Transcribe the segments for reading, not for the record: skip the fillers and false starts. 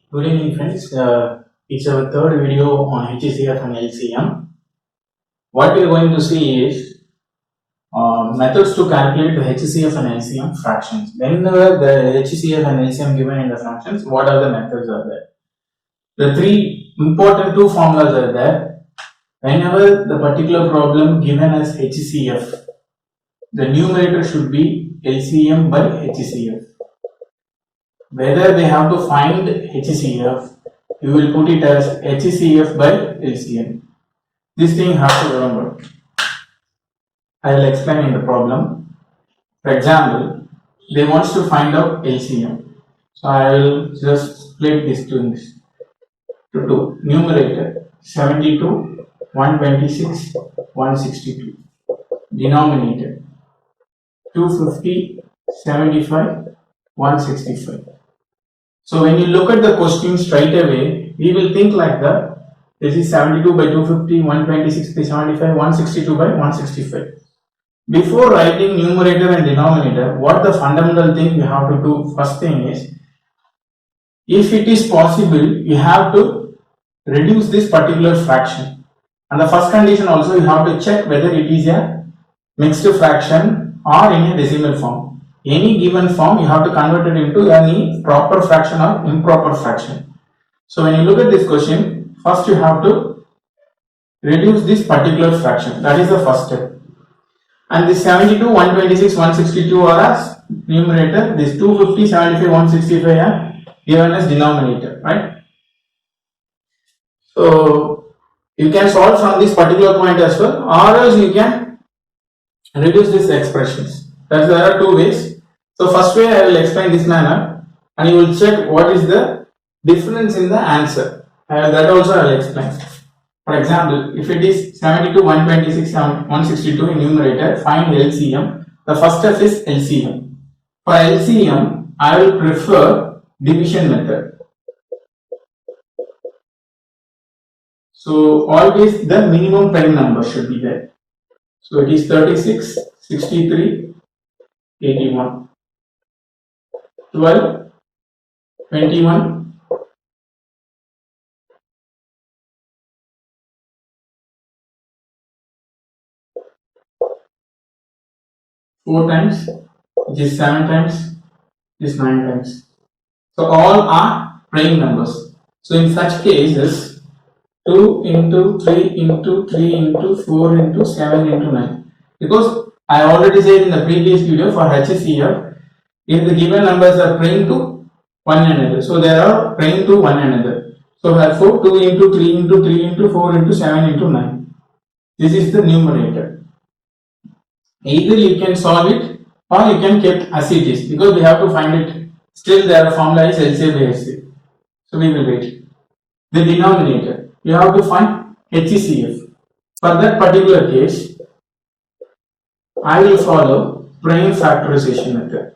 Good evening, friends. It's our third video on HCF and LCM. What we are going to see is methods to calculate the HCF and LCM fractions. Whenever the HCF and LCM given in the fractions, what are the methods are there? The three important two formulas are there. Whenever the particular problem given as HCF, the numerator should be LCM by HCF. Whether they have to find HCF, you will put it as HCF by LCM. This thing you have to remember. I will explain in the problem. For example, they want to find out LCM. So I will just split this to 2. Numerator 72, 126, 162. Denominator 250, 75, 165. So when you look at the question straight away, we will think like that. This is 72 by 250, 126 by 75, 162 by 165. Before writing numerator and denominator, what the fundamental thing you have to do first thing is, if it is possible, you have to reduce this particular fraction. And the first condition also you have to check whether it is a mixed fraction or in a decimal form. Any given form you have to convert it into any proper fraction or improper fraction. So when you look at this question, first you have to reduce this particular fraction. That is the first step. And this 72, 126, 162 are as numerator. This 250, 75, 165 are given as denominator, right? So you can solve from this particular point as well, or else you can reduce these expressions. There are two ways. So first way I will explain this manner, and you will check what is the difference in the answer. That also I will explain. For example, if it is 72, 126, 162 in numerator, find LCM. The first step is LCM. For LCM, I will prefer division method. So always the minimum prime number should be there. So it is 36, 63, 81, 12, 21, 4 times, which is 7 times, which is 9 times. So all are prime numbers. So in such cases, 2 into 3 into 3 into 4 into 7 into 9. Because I already said in the previous video for HCF, if the given numbers are prime to one another, so they are prime to one another. So therefore 2 into 3 into 3 into 4 into 7 into 9. This is the numerator. Either you can solve it or you can keep as it is, because we have to find it. Still their formula is LCM by HCF. So we will wait. The denominator, you have to find HCF. For that particular case, I will follow prime factorization method.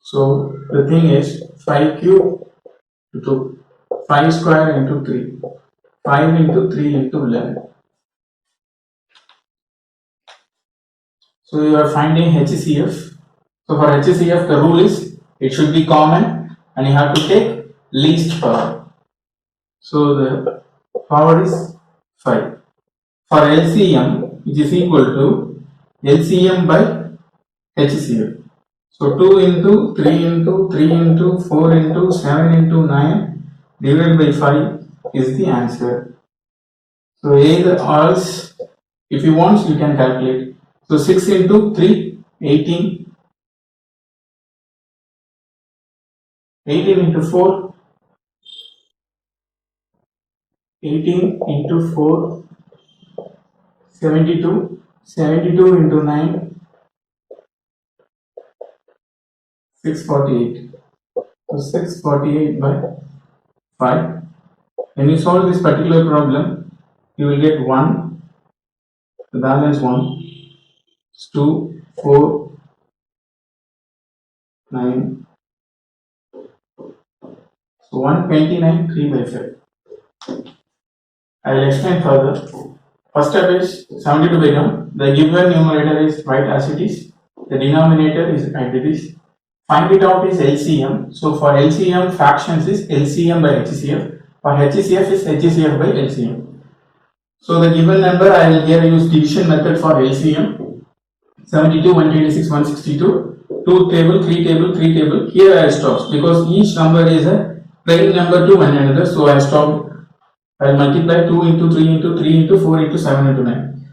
So the thing is 5 cube into 5 square into 3, 5 into 3 into 11. So you are finding HCF. So for HCF the rule is it should be common and you have to take least power. So the power is 5. For LCM, which is equal to LCM by HCF. So 2 into 3 into 3 into 4 into 7 into 9 divided by 5 is the answer. So either or else, if you want, you can calculate. So 6 into 3, 18. 18 into 4, 18 into 4, 72. 72 into 9, 648. So 648 by 5. When you solve this particular problem, you will get 1, the balance 1, 2, 4, 9. So 129 3 by 5. I will explain further. First step is 72 by 1. The given numerator is right as it is. The denominator is as it is. Find it out is LCM. So for LCM fractions is LCM by HCF. For HCF is HCF by LCM. So the given number I will here use division method for LCM. 72, 126, 162. 2 table, 3 table, 3 table. Here I stop because each number is a prime number to one another. So I stop. I will multiply 2 into 3 into 3 into 4 into 7 into 9.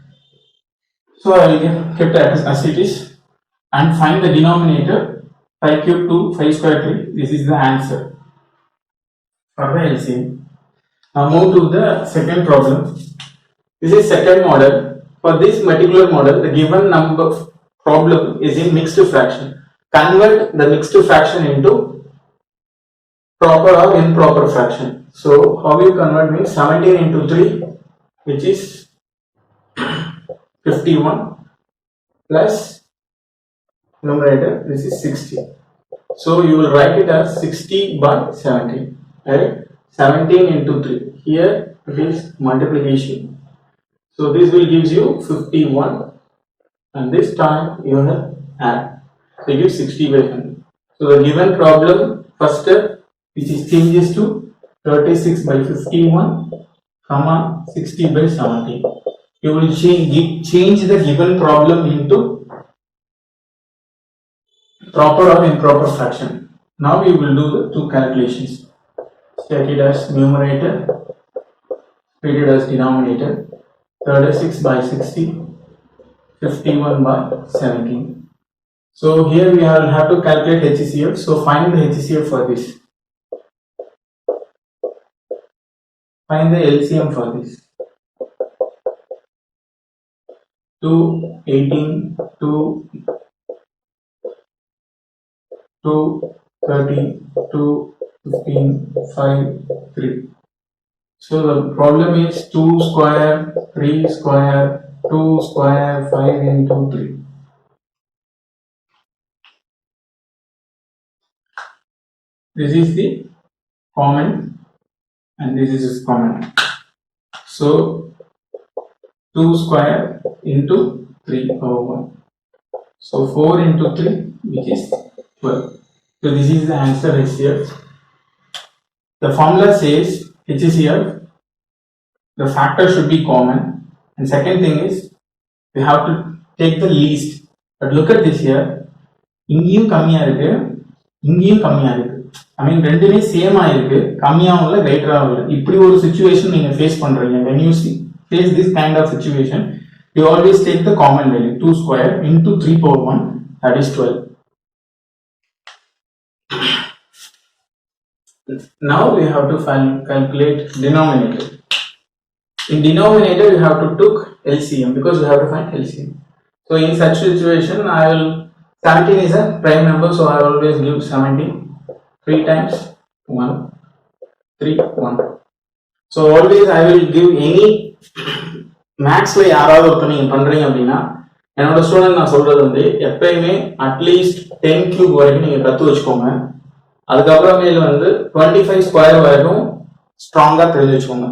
So I will keep that as it is and find the denominator 5 cube 2, 5 square 3. This is the answer for the LCM. Now move to the second problem. This is second model. For this particular model, the given number problem is in mixed fraction. Convert the mixed fraction into proper or improper fraction. So how you convert means 17 into 3, which is 51, plus numerator, this is 60. So you will write it as 60 by 17, right? 17 into 3. Here it is multiplication. So this will gives you 51, and this time you have add. So you give 60 by 100. So the given problem first step, which is changes to 36 by 51, comma 60 by 17. You will change the given problem into proper or improper fraction. Now we will do the two calculations. Set it as numerator, treat it as denominator. 36 by 60, 51 by 17. So here we will have to calculate HCF. So find the HCF for this. Find the LCM for this. 2, 18, 2, 2, 13, 2, 15, 5, 3. So the problem is 2 square, 3 square, 2 square, 5 into 3. This is the common and this is common. So 2 square into 3 over 1. So 4 into 3, which is 12. So this is the answer HCF. The formula says HCF, the factor should be common, and second thing is we have to take the least. But look at this here. இங்கேயும் கம்மியா இருக்கு, இங்கேயும் கம்மியா இருக்கு. I mean ரெண்டுமே சேமா இருக்கு, கம்மியாவும் இல்ல கிரேட்டராவும் இல்ல. இப்படி ஒரு சிச்சுவேஷன் நீங்க ஃபேஸ் பண்றீங்க. When you face this kind of situation, you always take the common value 2 square into 3 power 1, that is 12. Now we have to calculate denominator. In denominator you have to took LCM because you have to find LCM. So in such situation, 17 is a prime number, so I always give 17. 3 times 1, 3, 1. So always I will give any மேக்ஸ்ல யாராவது ஒருத்தர் நீங்க பண்றீங்க அப்படின்னா, என்னோட student நான் சொல்றது வந்து எப்பயுமே அட்லீஸ்ட் 10 கியூப் வரைக்கும் நீங்க கத்து வச்சுக்கோங்க. அதுக்கப்புறமேல வந்து 25 ஸ்கொயர் வரைக்கும் ஸ்ட்ராங்கா தெரிஞ்சு வச்சுக்கோங்க.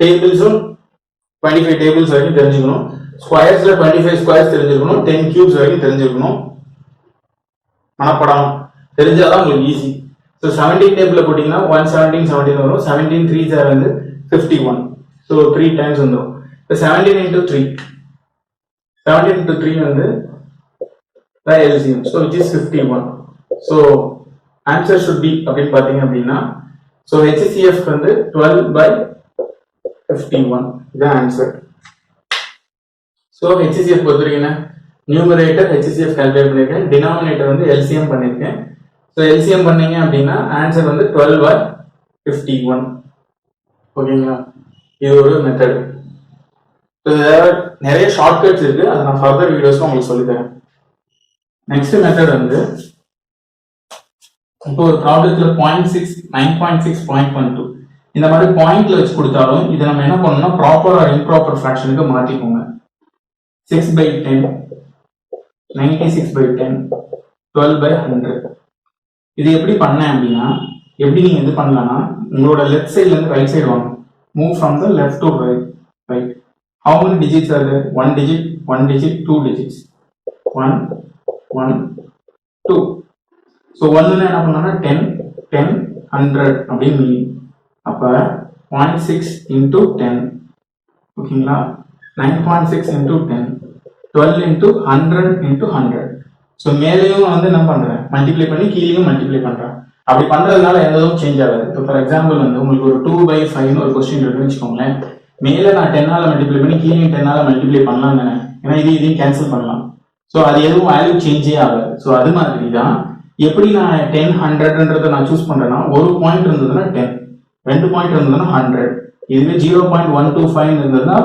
டேபிள்ஸும் 25 டேபிள்ஸ் வரைக்கும் தெரிஞ்சுக்கணும். ஸ்கொயர்ஸ்ல 25 ஸ்கொயர்ஸ் தெரிஞ்சுக்கணும். 10 கியூப்ஸ் வரைக்கும் தெரிஞ்சுக்கணும். மனப்படம் தெரிஞ்சாதான் உங்களுக்கு ஈஸி. ஸோ 17 டேபிள்ல போட்டீங்கன்னா 117 17 வரும். 17 3 வந்து 51. ஸோ 3 டைம்ஸ் வந்துடும். இப்போ 17 into 3, 17 into 3 வந்து LCM, so which is 51. So answer should be அப்படின்னு பார்த்தீங்க அப்படின்னா, ஸோ HCF வந்து 12 by 51 இதுதான் ஆன்சர். ஸோ HCF பொறுத்தவரைக்கும் நியூமரேட்டர் HCF கால்குலேட் பண்ணியிருக்கேன், டினாமினேட்டர் வந்து LCM பண்ணியிருக்கேன். ஸோ LCM பண்ணீங்க அப்படின்னா ஆன்சர் வந்து 12 by 51. ஓகேங்களா, இது ஒரு மெத்தட். ஸோ நிறைய ஷார்ட்கட்ஸ் இருக்கு, அதை நான் ஃபர்தர் வீடியோஸ்ல உங்களுக்கு சொல்லித்தரேன். நெக்ஸ்ட் மெத்தட் வந்து இப்போ ஒரு ப்ராப்ளத்துல 0.6, 9.6, 0.12 இந்த மாதிரி பாயிண்ட்ல வச்சு கொடுத்தாலும் இதை நம்ம என்ன பண்ணணும்னா proper R improper ஃபிராக்ஷனுக்கு மாத்திக்கோங்க. 6 by 10, 96 by 10, 12 by 100. இது எப்படி பண்ணேன் அப்படின்னா, எப்படி நீங்க இது பண்ணலாம்னா, உங்களோட லெஃப்ட் சைட்ல இருந்து ரைட் சைடு வாங்க. Move from the left to right. How many digits are there? 1 digit, 1 digit, 2 digits. 1, 1, 2. So 1 என்ன பண்ணலாம்னா 10, 10, 100 அப்படின்னு மீனிங். அப்ப 0.6 into 10, ஓகேங்களா? 9.6 into 10, 12 into 100 into 100. ஸோ மேலேயும் வந்து என்ன பண்றேன், மல்டிப்ளை பண்ணி கீழேயும் மல்டிப்ளை பண்றேன். அப்படி பண்றதுனால எதுவும் சேஞ்ச் ஆகாது. இப்போ ஃபார் எக்ஸாம்பிள் வந்து உங்களுக்கு ஒரு 2/5 ஒரு கொஸ்டின் இருக்குன்னு வச்சுக்கோங்களேன். மேலே நான் 10ஆல மல்டிப்ளை பண்ணி கீழே 10ஆல மல்டிப்ளை பண்ணலாம் தானே, ஏன்னா இதையும் கேன்சல் பண்ணலாம். ஸோ அது எதுவும் வேல்யூ சேஞ்சே ஆகாது. ஸோ அது மாதிரி தான் எப்படி நான் 10, 100ன்றதை நான் சூஸ் பண்றேன்னா, ஒரு பாயிண்ட் இருந்ததுன்னா 10, 2 பாயிண்ட் இருந்ததுன்னா 100. இதுவே 0.125 இருந்ததுன்னா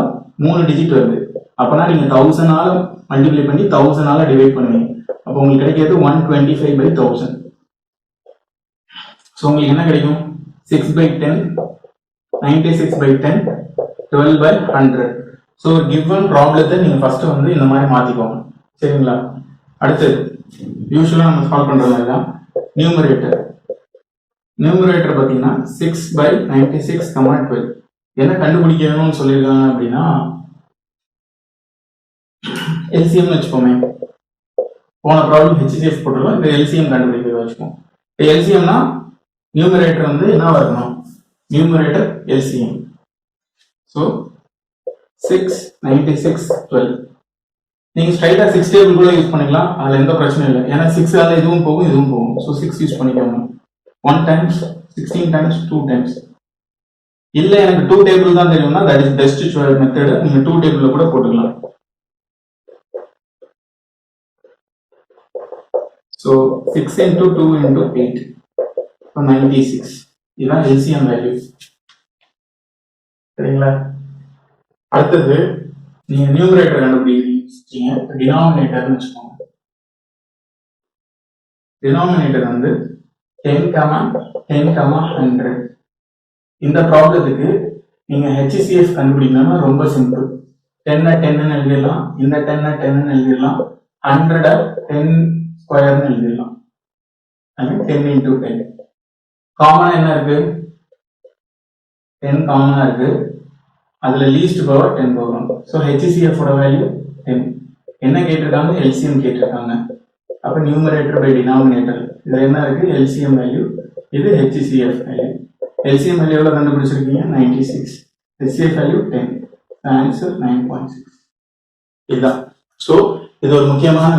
3 டிஜிட் வருது. அப்பனா நீங்க 1000ஆல மல்டிப்ளை பண்ணி 1000ஆல டிவைட் பண்ணுவீங்க. அப்போ உங்களுக்கு கிடைக்கிறது 125/1000. ஸோ உங்களுக்கு என்ன கிடைக்கும்? 6/10, 96/10, 12/100. ஸோ கிவன் ப்ராப்ளத்தை நீங்க ஃபர்ஸ்ட் வந்து இந்த மாதிரி மாத்திக்கோங்க, சரிங்களா? அடுத்து யூஸ்வலா நம்ம சால்வ் பண்ற மாதிரி தான் நியூமரேட்டர். நியூமரேட்டர் பார்த்தீங்கன்னா 6/96, 12. என்ன கண்டுபிடிக்கணும்னு சொல்லியிருக்காங்க அப்படின்னா, எல்சிஎம் வச்சுக்கோமே. போன ப்ராப்ளம் ஹெச்சிஎஃப் போட்டுருவோம், இந்த எல்சிஎம் கண்டுபிடிக்கிறத வச்சுக்கோம். எல்சிஎம்னா நியூமரேட்டர் வந்து என்ன வரணும்? Numerator LCM. ஸோ 6, 96, 12. நீங்க ஸ்ட்ரைட்டா 6 டேபிள் கூட யூஸ் பண்ணிக்கலாம், அதுல எந்த பிரச்சனையும் இல்லை. ஏன்னா 6ஆல இதுவும் போகும் இதுவும் போகும். ஸோ 6 யூஸ் பண்ணிக்கோங்க. 1 times, 16 times, 2 times. இல்ல எனக்கு 2 டேபிள் தான் தெரியும்னா தட் இஸ் பெஸ்ட் மெத்தட். நீங்க 2 டேபிள்ல கூட போட்டுக்கலாம். So 6 into 2 into 8, 96. இதுதான் எல்சிஎம் வேல்யூ, சரிங்களா? அடுத்தது நீங்க நியூமரேட்டர் கண்டுபிடிக்கிறீங்க, டினாமினேட்டர்னு வச்சுக்கோங்க. டினாமினேட்டர் வந்து 10, 10, 100. இந்த ப்ராப்ளத்துக்கு நீங்க ஹெச்சிசிஎஃப் கண்டுபிடிக்கணும்னா ரொம்ப சிம்பிள். 10 10 எழுதிடலாம், இந்த 10 10 எழுதிடலாம், 100 10 ஸ்கொயர்னு எழுதிடலாம். 10 into 10. காமனா என்ன இருக்கு? 10 காமனா இருக்கு. அதுல லீஸ்ட் பவர் 10 வரும். ஸோ ஹெச்சிசிஎஃப் ஓட வேல்யூ 10. என்ன கேட்டிருக்காங்க? எல்சிஎம் கேட்டிருக்காங்க. அப்ப நியூமரேட்டர் பை டினாமினேட்டர் இதுல என்ன இருக்கு? எல்சிஎம் வேல்யூ, இது ஹெச்சிசிஎஃப் வேல்யூ. LCM வேல்யூ எவ்வளவு கண்டுபிடிச்சிருக்கீங்க? 96. HCF value 10. ஆன்சர் 9.6. இதுதான். ஸோ இது ஒரு முக்கியமான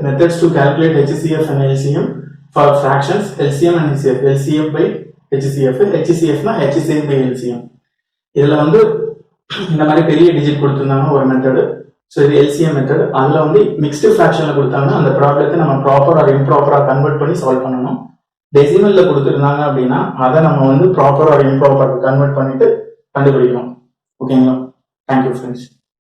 methods to calculate HCF and LCM for fractions. LCM and HCF. LCM by HCF, HCF னா HCM by LCM. இதுல வந்து இந்த மாதிரி பெரிய டிஜிட் கொடுத்திருந்தாங்கன்னா ஒரு மெத்தடு. ஸோ இது LCM மெத்தட். அதுல வந்து மிக்ஸ்டு ஃபிராக்ஷன்ல கொடுத்தாங்கன்னா அந்த ப்ராப்ளத்தை நம்ம ப்ராப்பர் ஆர் இம்ப்ராப்பரா கன்வெர்ட் பண்ணி சால்வ் பண்ணணும். டெசிமல்ல கொடுத்துருந்தாங்க அப்படின்னா அதை நம்ம வந்து ப்ராப்பர் ஆர் இம்ப்ராப்பர் கன்வெர்ட் பண்ணிட்டு கண்டுபிடிக்கணும். ஓகேங்களா? Thank you friends.